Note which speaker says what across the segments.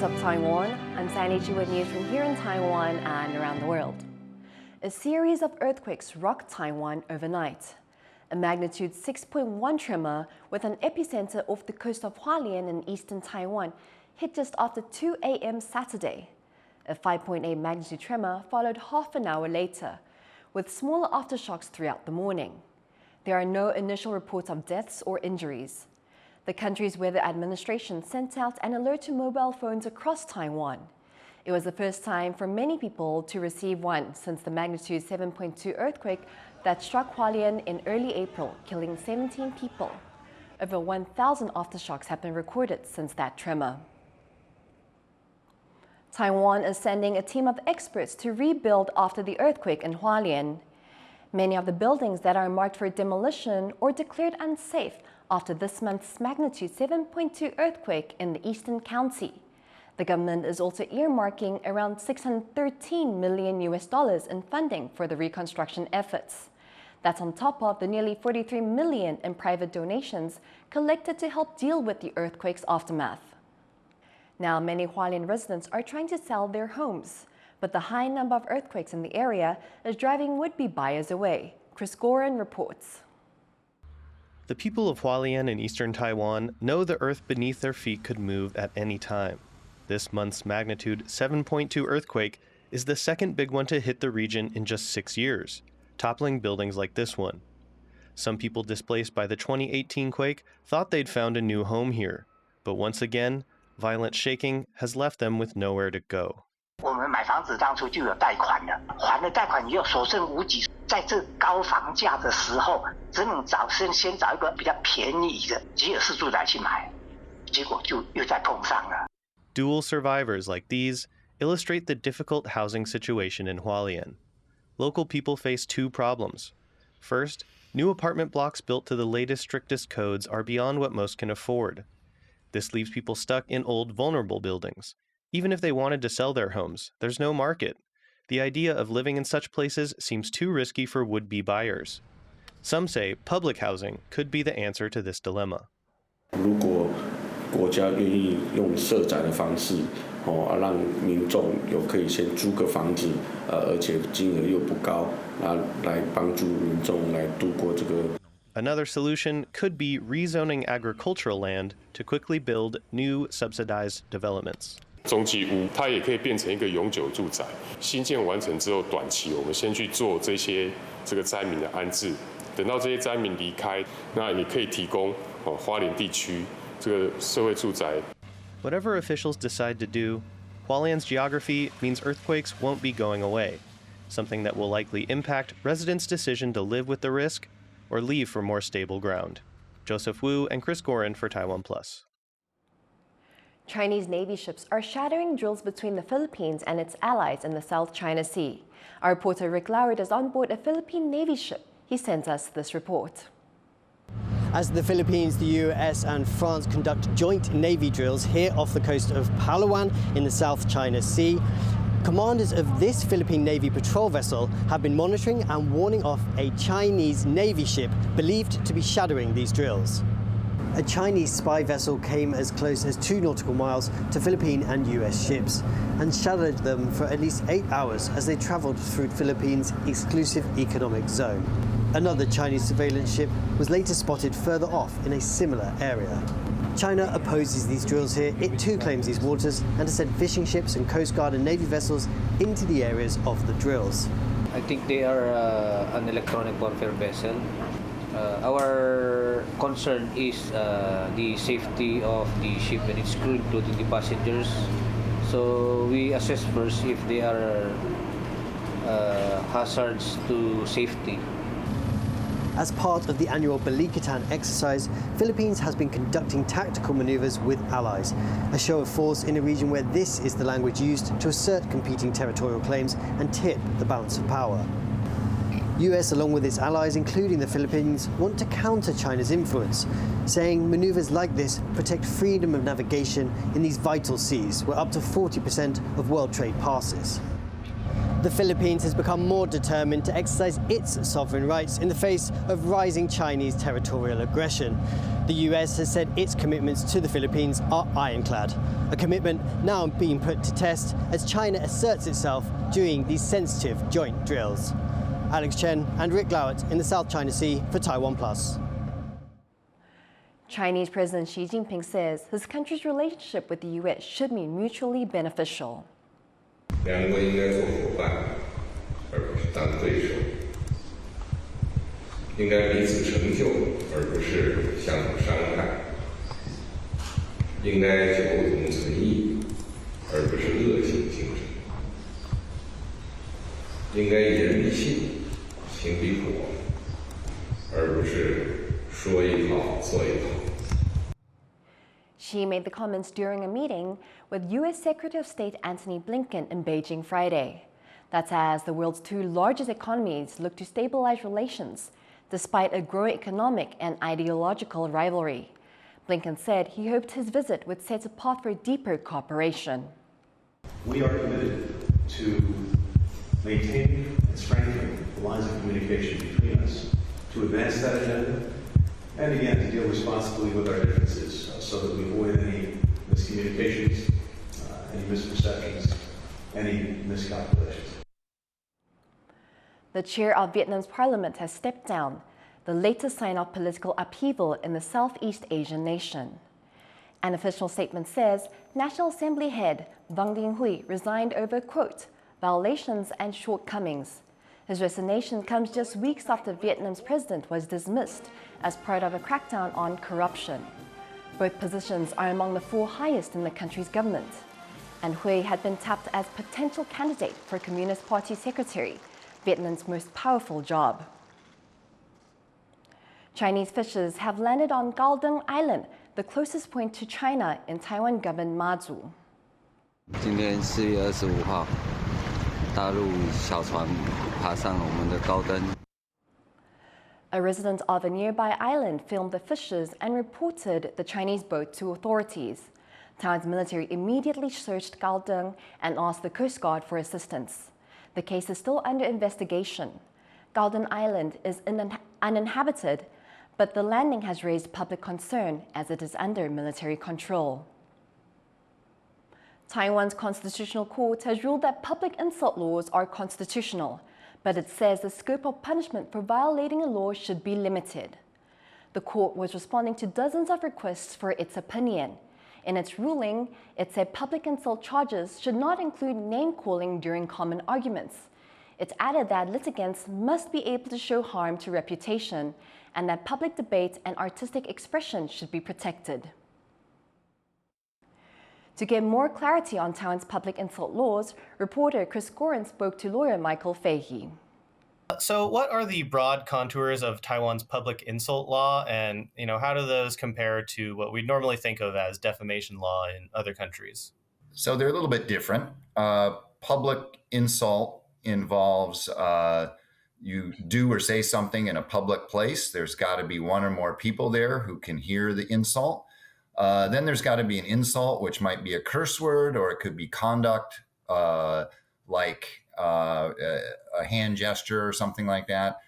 Speaker 1: What's up, Taiwan? I'm Sandy Chu with news from here in Taiwan and around the world. A series of earthquakes rocked Taiwan overnight. A magnitude 6.1 tremor with an epicenter off the coast of Hualien in eastern Taiwan hit just after 2 a.m. Saturday. A 5.8 magnitude tremor followed half an hour later, with smaller aftershocks throughout the morning. There are no initial reports of deaths or injuries. The country's weather administration sent out an alert to mobile phones across Taiwan. It was the first time for many people to receive one since the magnitude 7.2 earthquake that struck Hualien in early April, killing 17 people. Over 1,000 aftershocks have been recorded since that tremor. Taiwan is sending a team of experts to rebuild after the earthquake in Hualien. Many of the buildings that are marked for demolition or declared unsafe after this month's magnitude 7.2 earthquake in the eastern county. The government is also earmarking around $613 million in funding for the reconstruction efforts. That's on top of the nearly $43 million in private donations collected to help deal with the earthquake's aftermath. Now, many Hualien residents are trying to sell their homes, but the high number of earthquakes in the area is driving would-be buyers away. Chris Gorin reports.
Speaker 2: The people of Hualien in eastern Taiwan know the earth beneath their feet could move at any time. This month's magnitude 7.2 earthquake is the second big one to hit the region in just 6 years, toppling buildings like this one. Some people displaced by the 2018 quake thought they'd found a new home here, but once again, violent shaking has left them with nowhere to go.
Speaker 3: 我们买房子当初就有贷款的，还了贷款又所剩无几，在这高房价的时候，只能先找一个比较便宜的吉尔式住宅去买，结果就又再碰上了。
Speaker 2: Dual survivors like these illustrate the difficult housing situation in Hualien. Local people face two problems. First, new apartment blocks built to the latest, strictest codes are beyond what most can afford. This leaves people stuck in old, vulnerable buildings. Even if they wanted to sell their homes, there's no market. The idea of living in such places seems too risky for would-be buyers. Some say public housing could be the answer to this dilemma.
Speaker 4: 如果国家愿意用社宅的方式，让民众有可以先租个房子，而且金额又不高，来帮助民众来度过这个。
Speaker 2: Another solution could be rezoning agricultural land to quickly build new subsidized developments.
Speaker 5: 中继屋它也可以变成一个永久住宅，新建完成之后，短期我们先去做这个灾民的安置，等到这些灾民离开，那你可以提供花莲地区这个社会住宅。
Speaker 2: Whatever officials decide to do, Hualien's geography means earthquakes won't be going away, something that will likely impact residents' decision to live with the risk or leave for more stable ground. Joseph Wu and Chris Gorin for TaiwanPlus.
Speaker 1: Chinese Navy ships are shattering drills between the Philippines and its allies in the South China Sea. Our reporter Rick Lowry is on board a Philippine Navy ship. He sends us this report.
Speaker 6: As the Philippines, the U.S. and France conduct joint Navy drills here off the coast of Palawan in the South China Sea, commanders of this Philippine Navy patrol vessel have been monitoring and warning off a Chinese Navy ship believed to be shadowing these drills. A Chinese spy vessel came as close as 2 nautical miles to Philippine and US ships and shadowed them for at least 8 hours as they travelled through Philippines' exclusive economic zone. Another Chinese surveillance ship was later spotted further off in a similar area. China opposes these drills here. It too claims these waters and has sent fishing ships and Coast Guard and Navy vessels into the areas of the drills.
Speaker 7: I think they are an electronic warfare vessel. Our concern is the safety of the ship and its crew, including the passengers. So we assess first if they are hazards to safety.
Speaker 6: As part of the annual Balikatan exercise, Philippines has been conducting tactical maneuvers with allies, a show of force in a region where this is the language used to assert competing territorial claims and tip the balance of power. US, along with its allies, including the Philippines, want to counter China's influence, saying maneuvers like this protect freedom of navigation in these vital seas, where up to 40% of world trade passes. The Philippines has become more determined to exercise its sovereign rights in the face of rising Chinese territorial aggression. The US has said its commitments to the Philippines are ironclad, a commitment now being put to test as China asserts itself during these sensitive joint drills. Alex Chen and Rick Lowett in the South China Sea for TaiwanPlus.
Speaker 1: Chinese President Xi Jinping says his country's relationship with the U.S. should be mutually beneficial.
Speaker 8: 两国应该做伙伴，而不是当对手；应该彼此成就，而不是相互伤害；应该求同存异，而不是恶性竞争；应该言必信，行必果，而不是说一套做一套。
Speaker 1: Xi made the comments during a meeting with U.S. Secretary of State Antony Blinken in Beijing Friday. That's as the world's two largest economies look to stabilize relations, despite a growing economic and ideological rivalry. Blinken said he hoped his visit would set a path for deeper cooperation.
Speaker 9: We are committed to maintaining and strengthening the lines of communication between us, to advance that agenda, and again, to deal responsibly with our differences so that we avoid any miscommunications, any misperceptions, any miscalculations.
Speaker 1: The chair of Vietnam's parliament has stepped down, the latest sign of political upheaval in the Southeast Asian nation. An official statement says National Assembly head Vang Dinh Huy resigned over, quote, violations and shortcomings. His resignation comes just weeks after Vietnam's president was dismissed as part of a crackdown on corruption. Both positions are among the four highest in the country's government. And Huy had been tapped as potential candidate for Communist Party Secretary, Vietnam's most powerful job. Chinese fishers have landed on Gaodong Island, the closest point to China in Taiwan-governed Mazu.
Speaker 10: 今天4月25号，大陆小船爬上我们的高登。
Speaker 1: A resident of a nearby island filmed the fishers and reported the Chinese boat to authorities. Taiwan's military immediately searched Gaodong and asked the Coast Guard for assistance. The case is still under investigation. Gaodong Island is uninhabited, but the landing has raised public concern as it is under military control. Taiwan's constitutional court has ruled that public insult laws are constitutional, but it says the scope of punishment for violating a law should be limited. The court was responding to dozens of requests for its opinion. In its ruling, it said public insult charges should not include name-calling during common arguments. It added that litigants must be able to show harm to reputation and that public debate and artistic expression should be protected. To get more clarity on Taiwan's public insult laws, reporter Chris Gorin spoke to lawyer Michael Fahey.
Speaker 2: So what are the broad contours of Taiwan's public insult law, and how do those compare to what we normally think of as defamation law in other countries?
Speaker 11: So they're a little bit different. Public insult involves you do or say something in a public place. There's got to be one or more people there who can hear the insult. Then there's got to be an insult, which might be a curse word, or it could be conduct like a hand gesture or something like that.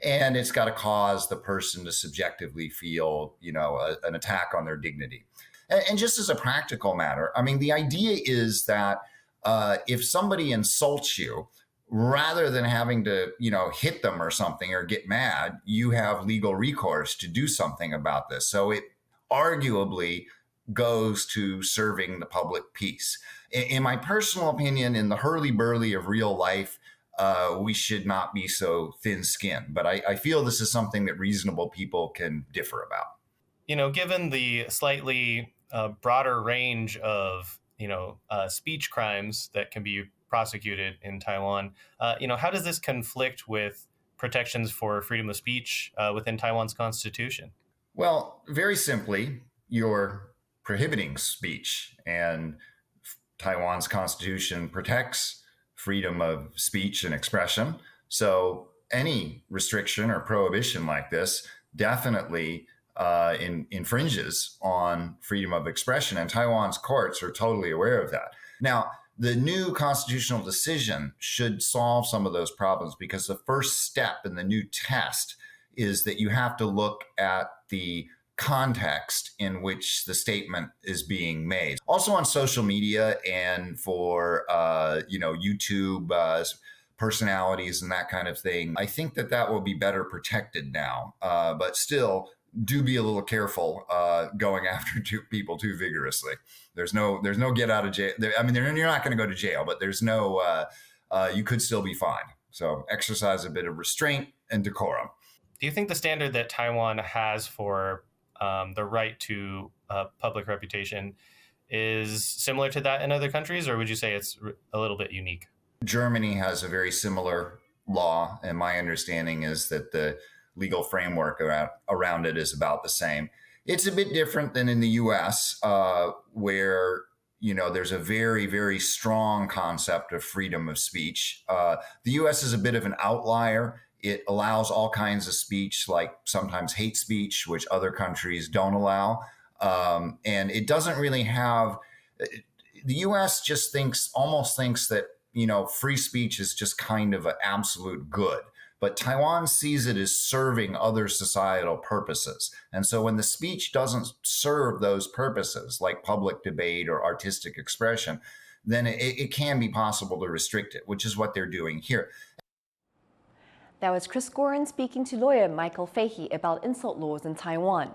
Speaker 11: And it's got to cause the person to subjectively feel, an attack on their dignity. And just as a practical matter, I mean, the idea is that if somebody insults you, rather than having to, hit them or something or get mad, you have legal recourse to do something about this. So it arguably goes to serving the public peace. In my personal opinion, in the hurly-burly of real life, we should not be so thin-skinned. But I feel this is something that reasonable people can differ about.
Speaker 2: Given the slightly broader range of, speech crimes that can be prosecuted in Taiwan, how does this conflict with protections for freedom of speech within Taiwan's constitution?
Speaker 11: Well, very simply, you're prohibiting speech, and Taiwan's constitution protects freedom of speech and expression. So any restriction or prohibition like this definitely infringes on freedom of expression, and Taiwan's courts are totally aware of that. Now, the new constitutional decision should solve some of those problems, because the first step in the new test is that you have to look at the context in which the statement is being made. Also on social media and for, YouTube personalities and that kind of thing, I think that will be better protected now. But still, do be a little careful going after people too vigorously. There's no get out of jail. I mean, you're not going to go to jail, but there's no, you could still be fined. So exercise a bit of restraint and decorum.
Speaker 2: Do you think the standard that Taiwan has for the right to public reputation is similar to that in other countries, or would you say it's a little bit unique?
Speaker 11: Germany has a very similar law, and my understanding is that the legal framework around it is about the same. It's a bit different than in the U.S., where there's a very, very strong concept of freedom of speech. The U.S. is a bit of an outlier. It allows all kinds of speech, like sometimes hate speech, which other countries don't allow. And it doesn't really have, the U.S. just almost thinks that, free speech is just kind of an absolute good. But Taiwan sees it as serving other societal purposes. And so when the speech doesn't serve those purposes, like public debate or artistic expression, then it can be possible to restrict it, which is what they're doing here.
Speaker 1: That was Chris Gorin speaking to lawyer Michael Fahey about insult laws in Taiwan.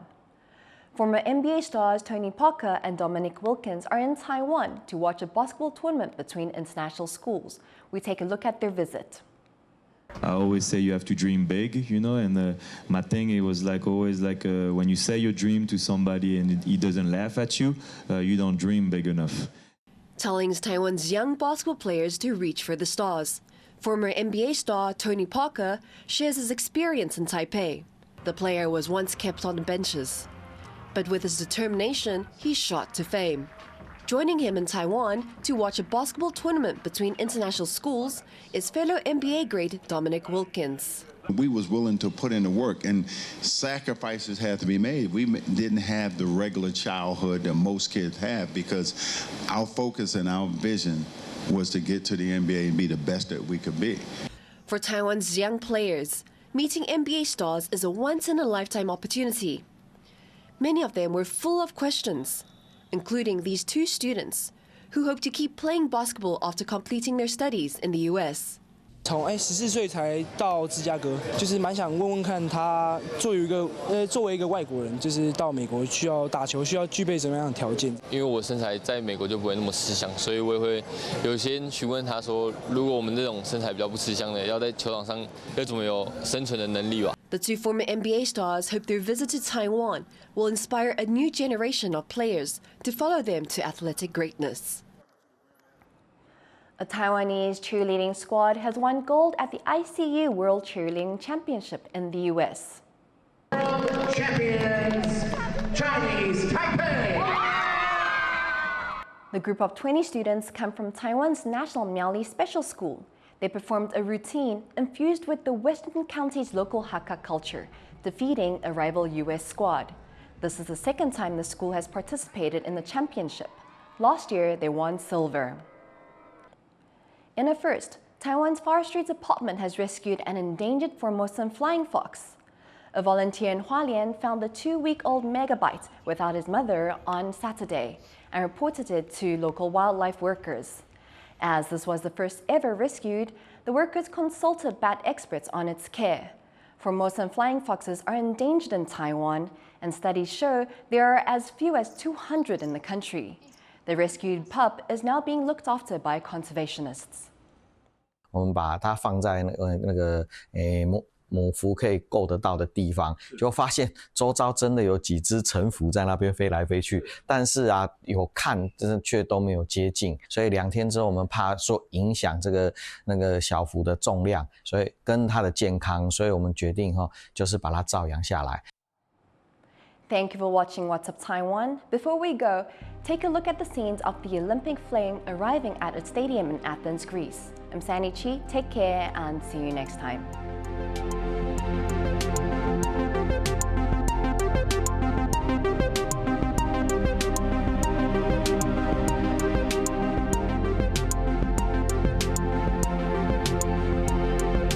Speaker 1: Former NBA stars Tony Parker and Dominic Wilkins are in Taiwan to watch a basketball tournament between international schools. We take a look at their visit.
Speaker 12: I always say you have to dream big, and my thing, it was always when you say your dream to somebody and he doesn't laugh at you, you don't dream big enough.
Speaker 1: Telling Taiwan's young basketball players to reach for the stars. Former NBA star Tony Parker shares his experience in Taipei. The player was once kept on the benches, but with his determination, he shot to fame. Joining him in Taiwan to watch a basketball tournament between international schools is fellow NBA great Dominic Wilkins.
Speaker 13: We was willing to put in the work, and sacrifices had to be made. We didn't have the regular childhood that most kids have, because our focus and our vision was to get to the NBA and be the best that we could be.
Speaker 1: For Taiwan's young players, meeting NBA stars is a once-in-a-lifetime opportunity. Many of them were full of questions, including these two students who hope to keep playing basketball after completing their studies in the U.S.
Speaker 14: 从14岁才到芝加哥，就是蛮想问问看他作为一个外国人，就是到美国需要打球需要具备什么样的条件？
Speaker 15: 因为我身材在美国就不会那么吃香，所以我也会有些询问他说，如果我们这种身材比较不吃香的，要在球场上要怎么有生存的能力吧。
Speaker 1: The two former NBA stars hope their visit to Taiwan will inspire a new generation of players to follow them to athletic greatness. A Taiwanese cheerleading squad has won gold at the ICU World Cheerleading Championship in the U.S.
Speaker 16: World champions, Chinese Taipei!
Speaker 1: The group of 20 students come from Taiwan's National Miaoli Special School. They performed a routine infused with the Western County's local Hakka culture, defeating a rival U.S. squad. This is the second time the school has participated in the championship. Last year, they won silver. In a first, Taiwan's Forestry Department has rescued an endangered Formosan flying fox. A volunteer in Hualien found the 2-week-old megabyte without his mother on Saturday and reported it to local wildlife workers. As this was the first ever rescued, the workers consulted bat experts on its care. Formosan flying foxes are endangered in Taiwan, and studies show there are as few as 200 in the country. The rescued pup is now being looked after by conservationists.
Speaker 17: 我们把它放在母蝠可以够得到的地方，就发现周遭真的有几只成蝠在那边飞来飞去，但是有看，真的却都没有接近。所以2天之后，我们怕说影响那个小蝠的重量，所以跟它的健康，所以我们决定就是把它照养下来。
Speaker 1: Thank you for watching What's Up Taiwan. Before we go, take a look at the scenes of the Olympic flame arriving at its stadium in Athens, Greece. I'm Sandy Chi, take care and see you next time.